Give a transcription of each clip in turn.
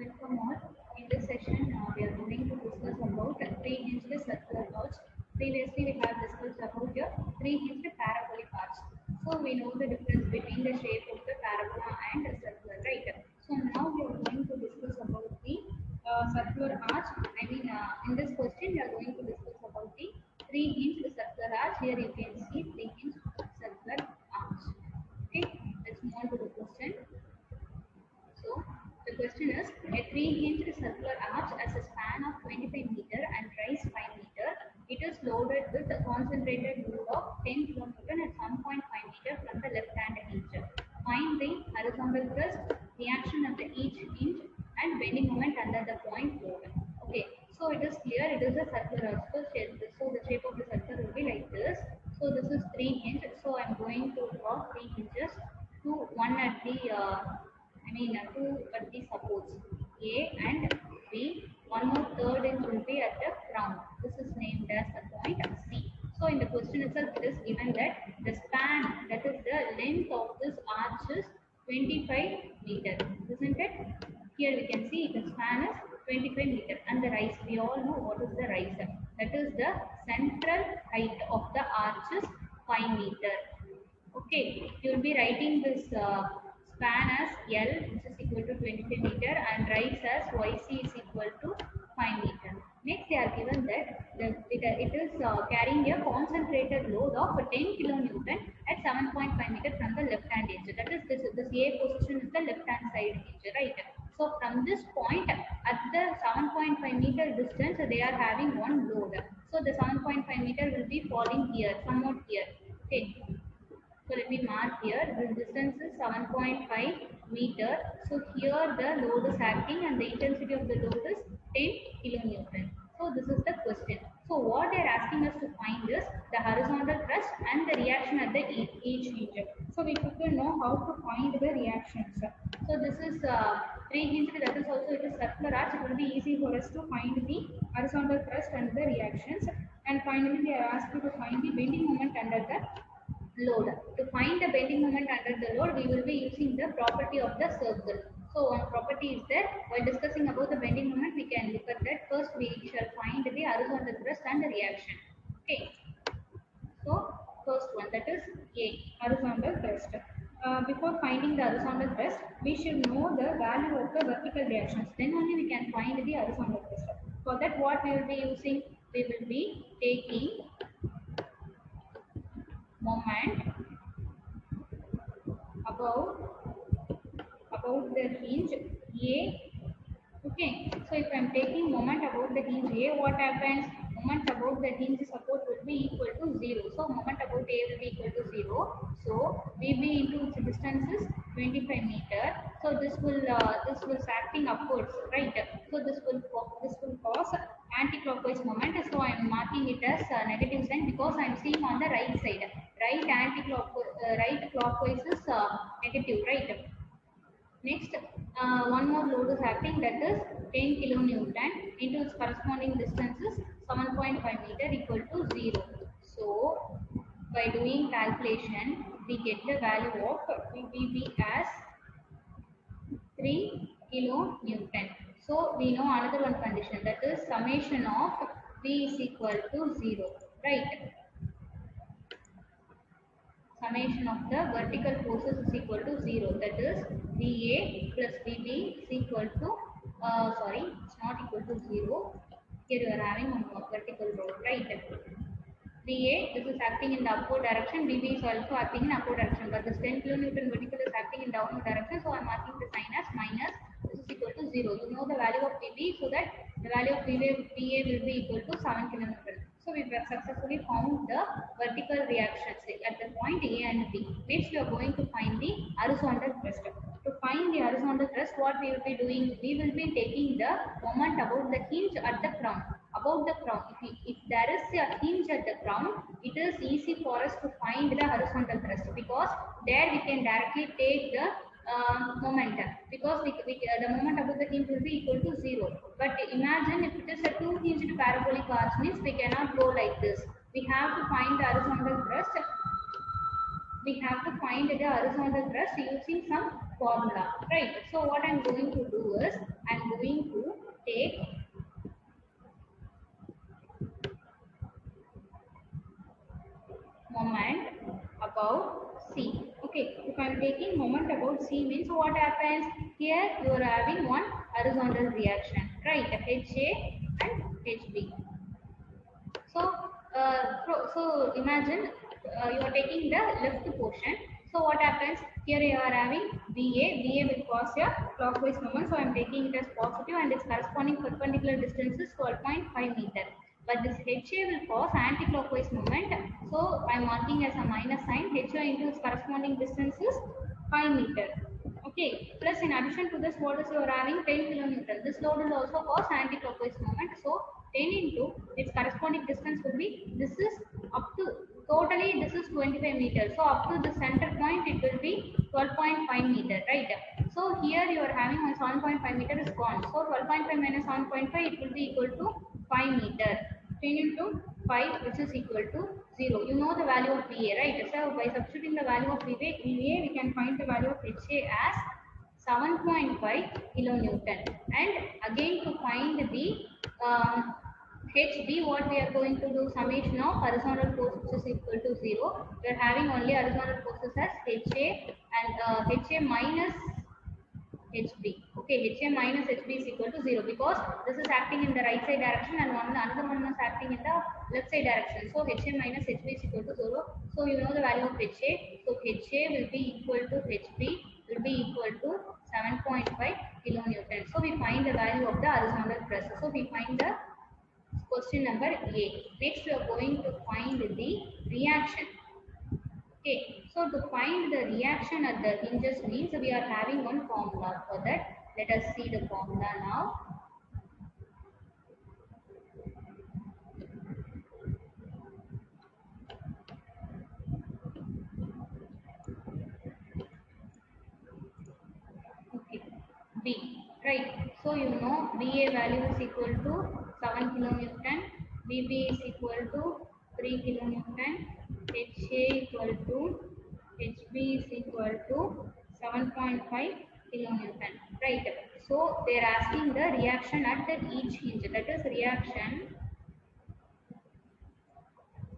Welcome all. In this session, we are going to discuss about three-hinged circular arch. Previously, we have discussed about your three-hinged parabolic arch. So we know the difference between the shape of the parabola and the circular, right? So now we are going to discuss about the circular arch. In this question, we are going to discuss about the three-hinged circular arch. Here you can see three-hinged circular arch. Okay, let's move on to the question. So the question is, a three-hinged circular arch has a span of 25 meter and rise 5 meter. It is loaded with a concentrated load of 10 kilonewton at 1.5 meter from the left-hand hinge. Find the horizontal thrust, reaction of the each hinge, and bending moment under the point load. Okay, so it is clear it is a circular arch. So the shape of the circle will be like this. So this is three hinge. So I am going to draw three hinges. One at the two at the supports A and B. One more third inch will be at the crown. This is named as the point C. So in the question itself, it is given that the span, that is the length of this arch is 25 meter, isn't it? Here we can see the span is 25 meter and the rise. We all know what is the rise. That is the central height of the arch is 5 meter. Okay, you will be writing this span as L, which is equal to 25 meter, and rise as YC is equal to 5 meter. Next, they are given that it is carrying a concentrated load of 10 kilonewton at 7.5 meter from the left hand edge. That is, this A position is the left hand side edge, right? So from this point at the 7.5 meter distance, they are having one load. So the 7.5 meter will be falling here, somewhat here. Okay. So let me mark here. The distance is 7.5 meter. So here the load is acting and the intensity of the load is 10 kilonewton. So this is the question. So what they are asking us to find is the horizontal thrust and the reaction at the each hinge. So we quickly know how to find the reactions. So this is three hinged. That is also it is circular arch. It will be easy for us to find the horizontal thrust and the reactions. And finally, they are asked to find the bending moment under the load. To find the bending moment under the load, we will be using the property of the circle. So one property is there. While discussing about the bending moment, we can look at that. First, we shall find the horizontal thrust and the reaction. Okay. So first one, that is A, horizontal thrust. Before finding the horizontal thrust, we should know the value of the vertical reactions. Then only we can find the horizontal thrust. For that, what we will be using? We will be taking moment about the hinge A. Okay, so if I am taking moment about the hinge A, what happens? Moment about the hinge support will be equal to 0. So moment about A will be equal to 0. So VB into its distance is 25 meter. So this will acting upwards, right? So this will cause anti-clockwise moment. So I am marking it as negative sign because I am seeing on the right side. Right clockwise is negative, right? Next, one more load is acting, that is 10 kilonewton into its corresponding distance is 7.5 meter equal to 0. So, by doing calculation, we get the value of VB as 3 kilonewton. So, we know another one condition, that is summation of V is equal to 0, right? Summation of the vertical forces is equal to 0. That is VA plus VB is equal to, it's not equal to 0. Here you are having one vertical load, right? VA, this is acting in the upward direction. VB is also acting in upward direction. But this 10 kilonewton vertical is acting in downward direction. So I am marking the sign as minus. This is equal to 0. You know the value of VB, so that the value of VA will be equal to 7 kilonewton. So we have successfully found the vertical reactions at the point A and B. Next, we are going to find the horizontal thrust. To find the horizontal thrust, what we will be doing? We will be taking the moment about the hinge at the crown. About the crown, if there is a hinge at the crown, it is easy for us to find the horizontal thrust because there we can directly take the moment because the moment above the hinge will be equal to 0. But imagine if it is a two-hinged parabolic arch, means we cannot go like this. We have to find the horizontal thrust. We have to find the horizontal thrust using some formula, right? So what I'm going to do is I'm C means what happens? Here you are having one horizontal reaction, right? HA and HB. So imagine you are taking the left portion. So what happens? Here you are having VA. VA will cause a clockwise movement. So I am taking it as positive and its corresponding perpendicular distance is 12.5 meter. But this HA will cause anti-clockwise movement. So I am marking as a minus sign. HA into its corresponding distance is 5 meter. Okay. Plus in addition to this, what is you are having 10 kilonewton. This load will also cause anti-clockwise movement. So 10 into its corresponding distance will be, this is up to, totally this is 25 meters. So up to the center point it will be 12.5 meter, right? So here you are having one 7.5 meter is gone. So 12.5 minus 7.5, it will be equal to 5 meter. 10 into 5, which is equal to 0. You know the value of VA, right? So by substituting the value of VA, we can find the value of HA as 7.5 kilonewton. And again to find the HB, what we are going to do, summation of horizontal force which is equal to 0. We are having only horizontal forces as HA and HA minus HB. Okay, HA minus HB is equal to 0 because this is acting in the right side direction and another one is acting in the left side direction. So HA minus HB is equal to 0. So you know the value of HA. So HA will be equal to HB will be equal to 7.5 kilonewton. So we find the value of the horizontal pressure. So we find the question number A. Next we are going to find the reaction. Okay, so to find the reaction at the hinges means we are having one formula for that. Let us see the formula now. Okay, B, right. So you know VA value is equal to 7 kilonewton, VB is equal to 3 kilonewton, HA equal to HB is equal to 7.5 kilonewton, right? So they are asking the reaction at each hinge, that is reaction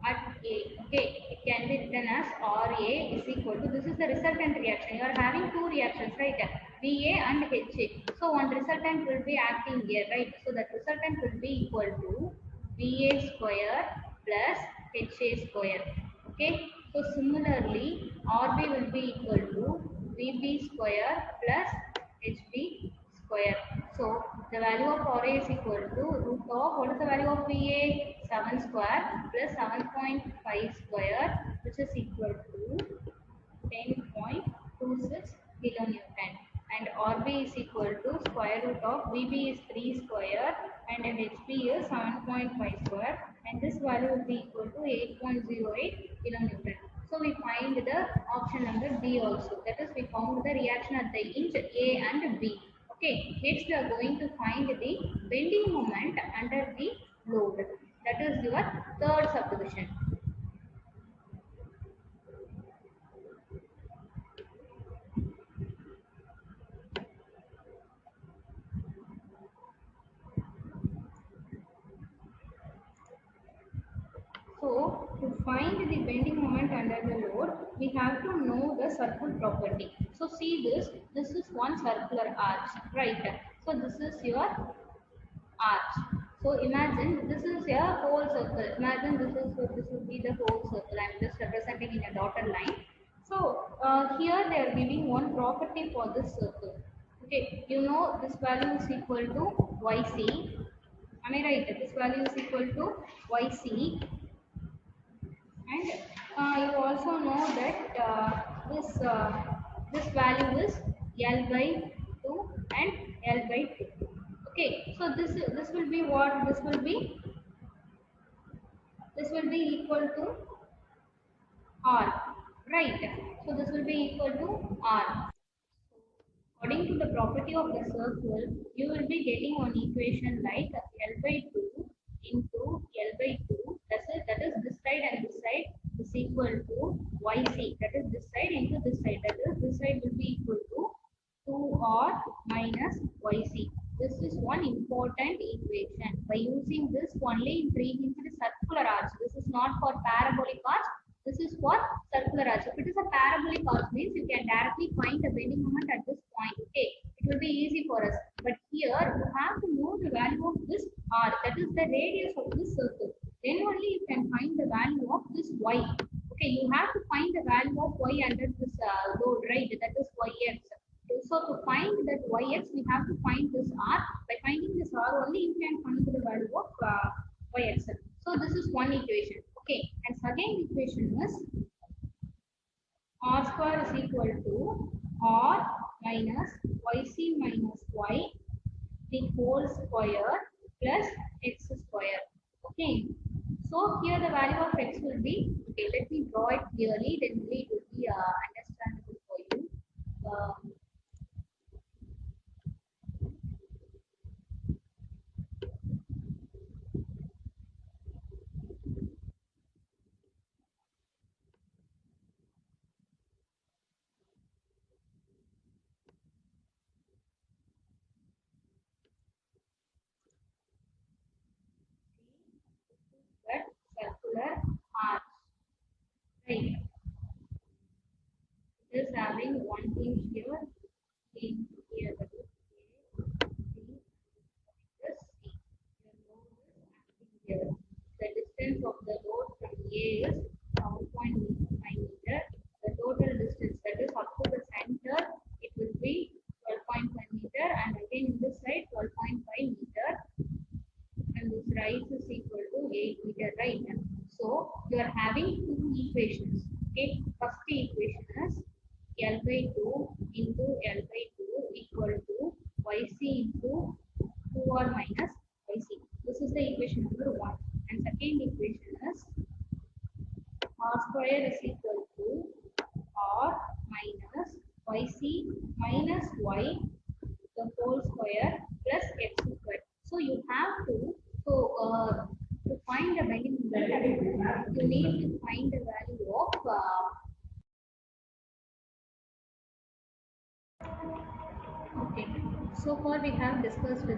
at A. Okay, it can be written as RA is equal to, this is the resultant reaction. You are having two reactions, right? VA and HA. So one resultant will be acting here, right? So that resultant will be equal to VA square plus HA square. Okay. So similarly, RB will be equal to VB square plus HB square. So the value of RA is equal to root of, what is the value of VA? 7 square plus 7.5 square, which is equal to 10.26 kilonewton. And RB is equal to square root of VB is 3 square and HB is 7.5 square, and this value will be equal to 8.08 kilonewton. So we find the option number B also. That is, we found the reaction at the hinge A and B. Okay, next we are going to find the bending moment under the load. That is your third subdivision. So, to find the bending moment under the load, we have to know the circle property. So, see this. This is one circular arch, right? So, this is your arch. So, imagine this is a whole circle. Imagine this will be the whole circle. I am just representing in a dotted line. So, here they are giving one property for this circle. Okay, you know this value is equal to YC. Am I right? This value is equal to YC. And you also know that this value is L by 2 and L by 2. Okay, so this will be what? This will be equal to R, right? So this will be equal to R. According to the property of the circle, you will be getting one equation like L by 2 into L by 2. That is this side and this side is equal to YC. That is this side into this side. That is this side will be equal to 2R minus YC. This is one important equation. By using this only in three-hinged circular arch. This is not for parabolic arch. This is for circular arch. If it is a parabolic arch means you can directly find the bending moment at this point. Okay, it will be easy for us. But here you have to know the value of this r, that is the radius of this circle. Then only you can find the value of this y. Okay, you have to find the value of y under this load, right? That is yx. So to find that yx, we have to find this r. By finding this r only, you can find the value of yx. So this is one equation. Okay, and second equation is r square is equal to r minus yc minus y the whole square plus x square. Okay, so here the value of x will be, okay, let me draw it clearly, then only it will be understandable for you. That circular arch, right? It is having one hinge here, hinge here, that is A, B, this C. The load is acting here. The distance of the load from A is 7.5 meter. The total distance, that is up to the center, it will be 12.5 meter, and again in this side 12.5 meter, and this rise is equal to 8 meter, right? So you are having two equations. Okay, first equation is L by 2 into L by 2 equal to yc into 2r minus yc. This is the equation number 1. And second equation is r square is equal to r minus yc minus y the whole square plus x square. So you have to find the value, you need to find the value of okay. So far we have discussed the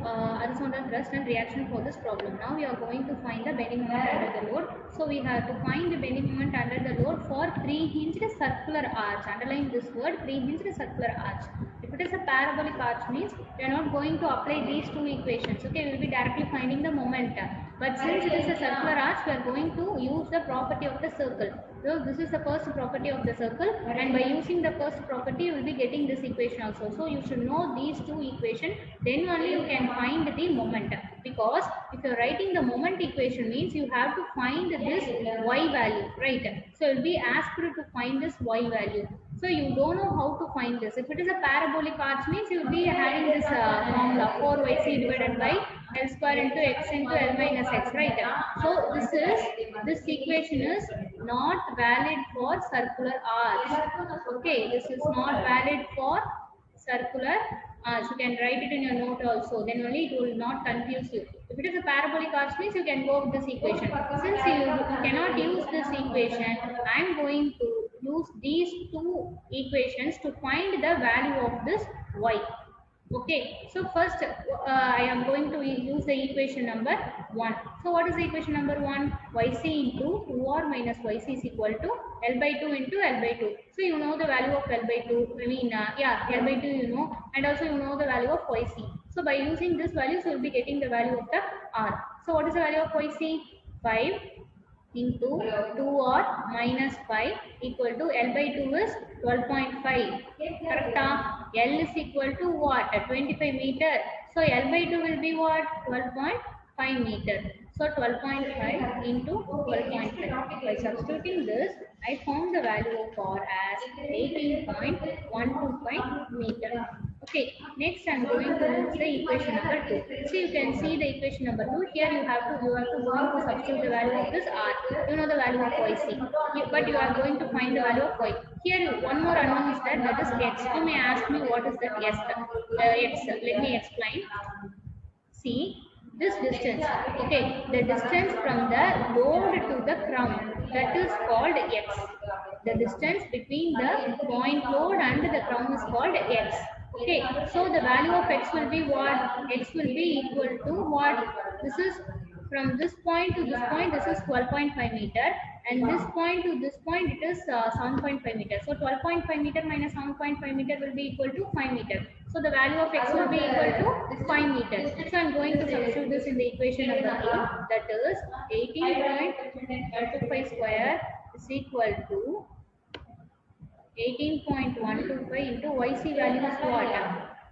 horizontal thrust and reaction for this problem. Now we are going to find the bending moment under the load. So we have to find the bending moment under the load for pre-hinged circular arch. Underline this word, pre-hinged circular arch. If it is a parabolic arch means we are not going to apply these two equations. Okay, we will be directly finding the moment. But since it is a circular arch, we are going to use the property of the circle. So this is the first property of the circle, and by using the first property, you will be getting this equation also. So you should know these two equations, then only you can find the moment. Because if you are writing the moment equation means you have to find this y value, right? So you will be asked to find this y value. So you don't know how to find this. If it is a parabolic arch means you will be having this formula 4yc divided by L square into x into L minus x, right? So this equation is not valid for circular arch. Okay, this is not valid for circular arch. You can write it in your note also, then only it will not confuse you. If it is a parabolic arch means you can go with this equation. Since you cannot use this equation, I am going to use these two equations to find the value of this y. Okay, so first I am going to use the equation number 1. So what is the equation number 1? Yc into 2r minus yc is equal to L by 2 into L by 2. So you know the value of L by 2, L by 2 you know, and also you know the value of yc. So by using this values you will be getting the value of the r. So what is the value of yc? 5 into 2r minus 5 equal to L by 2 is 12.5. Correct? L is equal to what? 25 meter. So L by 2 will be what? 12.5 meter. So 12.5 into 12.5. By substituting this, I found the value of R as 18.125 meter. Okay, next I am going to use the equation number 2. So you can see the equation number 2. Here you have to substitute the value of this r. You know the value of yc, but you are going to find the value of y. Here one more unknown is there, that is x. You may ask me what is that x. Let me explain. See this distance. Okay, the distance from the load to the crown, that is called x. The distance between the point load and the crown is called x. Okay, so the value of x will be what? X will be equal to what? This is from this point to this point, this is 12.5 meter, and this point to this point it is 7.5 meter. So 12.5 meter minus 7.5 meter will be equal to 5 meter. So the value of x will be equal to 5 meters. So I'm going to substitute this in the equation number 8. That is 18.125 square is equal to 18.125 into yc value is what?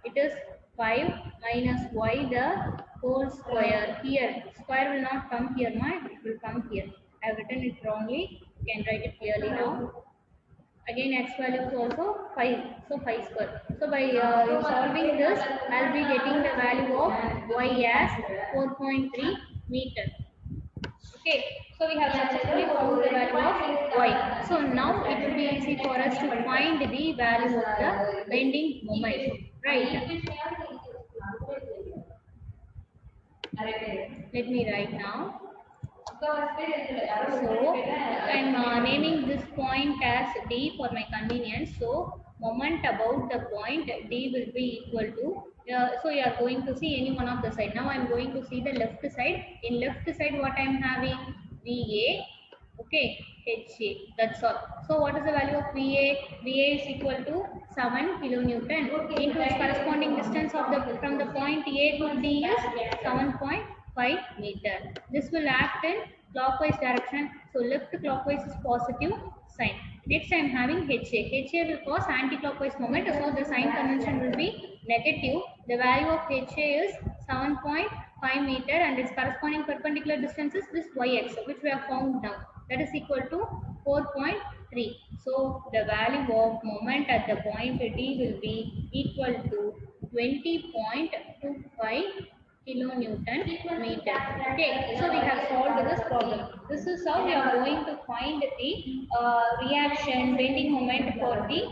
It is 5 minus y the whole square. Here, square will not come here, it will come here. I have written it wrongly. You can write it clearly now. Again, x value is also 5. So 5 square. So by solving this, I'll be getting the value of y as 4.3 meter. Okay, so we have successfully found the value of y. So now it will be easy for us to find the value of the bending moment, right? Let me write now. So I'm naming this point as D for my convenience. So moment about the point D will be equal to. So you are going to see any one of the side. Now I'm going to see the left side. In left side, what I'm having VA. Okay, HA. That's all. So what is the value of VA? VA is equal to 7 kilonewton into its corresponding distance of the from the point A to D is 7.5 meter. This will act in clockwise direction. So left clockwise is positive sign. Next I am having HA. HA will cause anti-clockwise moment. So the sign convention will be negative. The value of HA is 7.5 meter and its corresponding perpendicular distance is this yx, which we have found now. That is equal to 4.3. So the value of moment at the point D will be equal to 20.25 kilonewton meter. Okay, so we have solved this problem. This is how we are going to find the reaction bending moment for the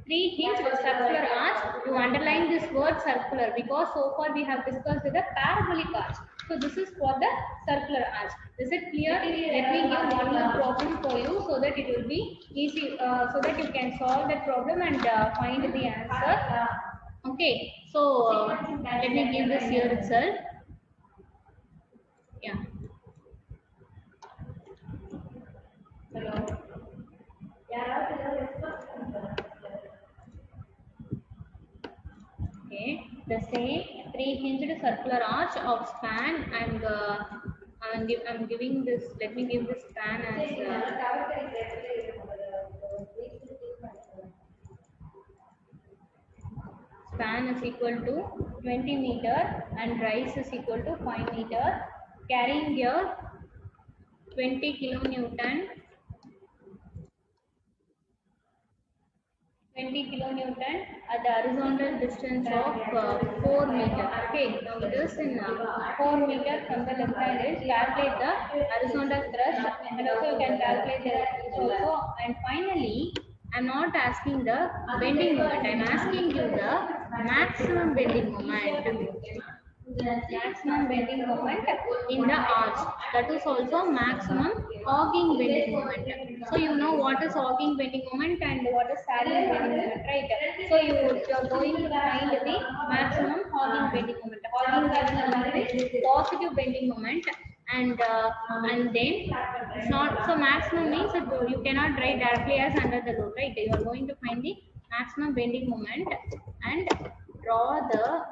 3-hinged circular arch. You underline this word circular because so far we have discussed the parabolic arch. So this is for the circular arch. Is it clear? Let me give one more problem for you so that it will be easy, so that you can solve that problem and find the answer. Okay, so let me give this here itself. Yeah. Hello. Okay, the same 3-hinged circular arch of span and I'm giving this. Let me give this span as. Span is equal to 20 meter and rise is equal to 5 meter, carrying here 20 kilonewton, 20 kilonewton at the horizontal distance of 4 meter. Okay, now this in 4 meter from the left hand is calculate the horizontal thrust and also you can calculate the also. And finally, I'm not asking the bending moment, I'm asking you the maximum bending moment. Maximum bending moment in the arch. That is also maximum hogging bending moment. So you know what is hogging bending moment and what is salient bending moment, right? So you are going to find the maximum hogging bending moment. Hogging bending moment is positive bending moment. And then not so maximum means that you cannot write directly as under the load, right? You are going to find the maximum bending moment and draw the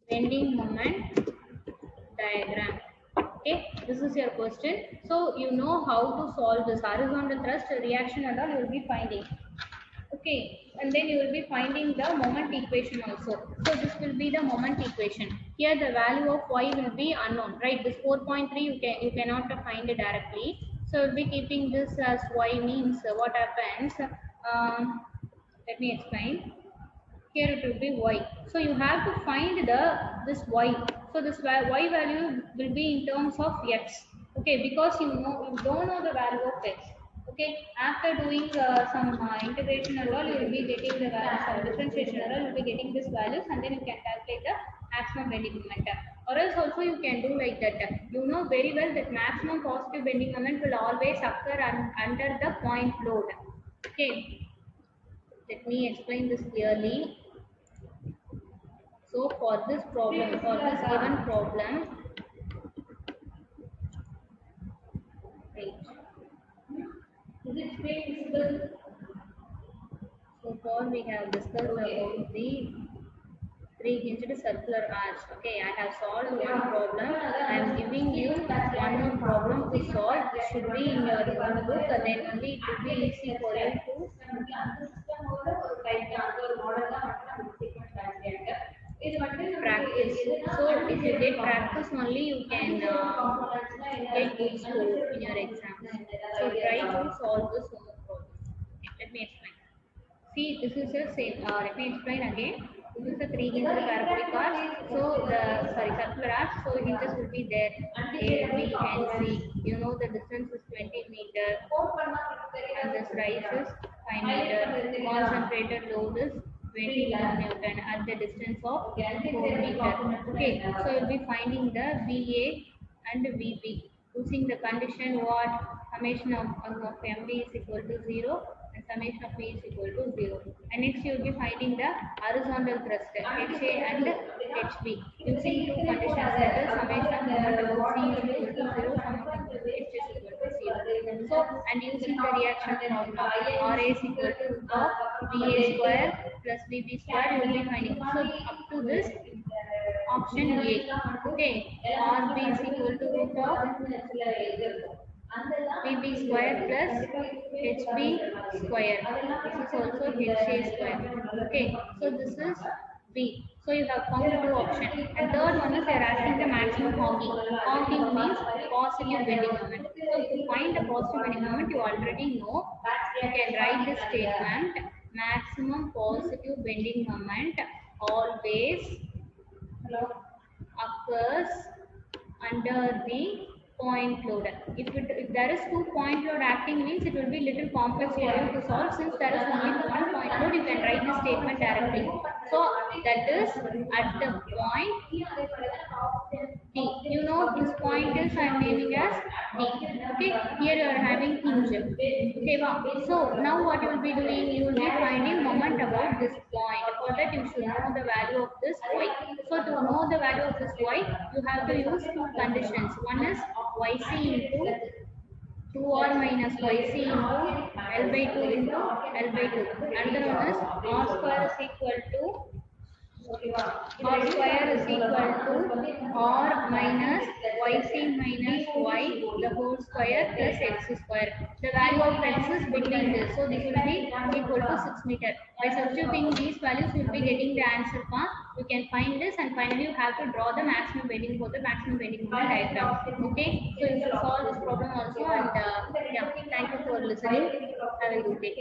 bending moment diagram. Okay, this is your question. So you know how to solve this horizontal thrust reaction and all you will be finding. Okay, and then you will be finding the moment equation also. So this will be the moment equation. Here the value of y will be unknown, right? This 4.3 you cannot find it directly. So we'll be keeping this as y means what happens. Let me explain. Here it will be y. So you have to find this y. So this y value will be in terms of x. Okay, because you don't know the value of x. Okay, after doing some integration and all, you will be getting the values of differentiation and all. You will be getting these values, and then you can calculate the maximum bending moment. Or else also you can do like that. You know very well that maximum positive bending moment will always occur under the point load. Okay, let me explain this clearly. So for this problem, for this given problem, So far we have discussed about the three-hinged circular arch. Okay, I have solved one problem. I am giving you one more problem to solve. It should be in your notebook. Then only it will be easy for you to practice. So if you get practice only, you can get good score in your exams. So try to solve this homework problem. Okay, let me explain. See, this is the same. Let me explain again. This is the three-hinged parabolic arch. So the circular arch. So hinges will be there. A, B, and C. You know the distance is 20 meter, and this rise is 5 meter. Concentrated load is 20 kilonewton at the distance of 4 meter. Okay. So you'll be finding the VA and VB using the condition what summation of MB is equal to 0 and summation of V is equal to 0. And next you will be finding the horizontal thrust HA and HB using two conditions, that is summation of moment about C is equal to 0, summation of H is equal to 0. So and using the reaction formula RA is equal to root of VA square plus VB square, you will be finding. So up to this option A. Okay, RB is equal to root of VB square plus HB square. This is also HA square. Okay, so this is B. So you have found two options. And third one is they are asking the maximum honking. Honking means positive bending moment. So to find the positive bending moment, you already know. You can write this statement: maximum positive bending moment always occurs under the point load. If there is two point load acting means it will be little complex for you to solve. Since there is only one point load, you can write the statement directly. So that is at the point D. You know this point is I am naming as D. Okay, here you are having hinge. Okay, wow. So now what you will be doing, you will be finding moment about this point. For that you should know the value of this y. So to know the value of this y, you have to use two conditions. One is yc into 2r minus yc into L by 2 into L by 2. Another one is r square is equal to r square is equal to r minus yc minus y the whole square plus x square. The value of x is between this, so this will be equal to 6 meter. By substituting these values, you will be getting the answer form. You can find this, and finally you have to draw the maximum bending for the maximum bending moment diagram. Okay, so you should solve this problem also. And yeah, thank you for listening. Have a good day.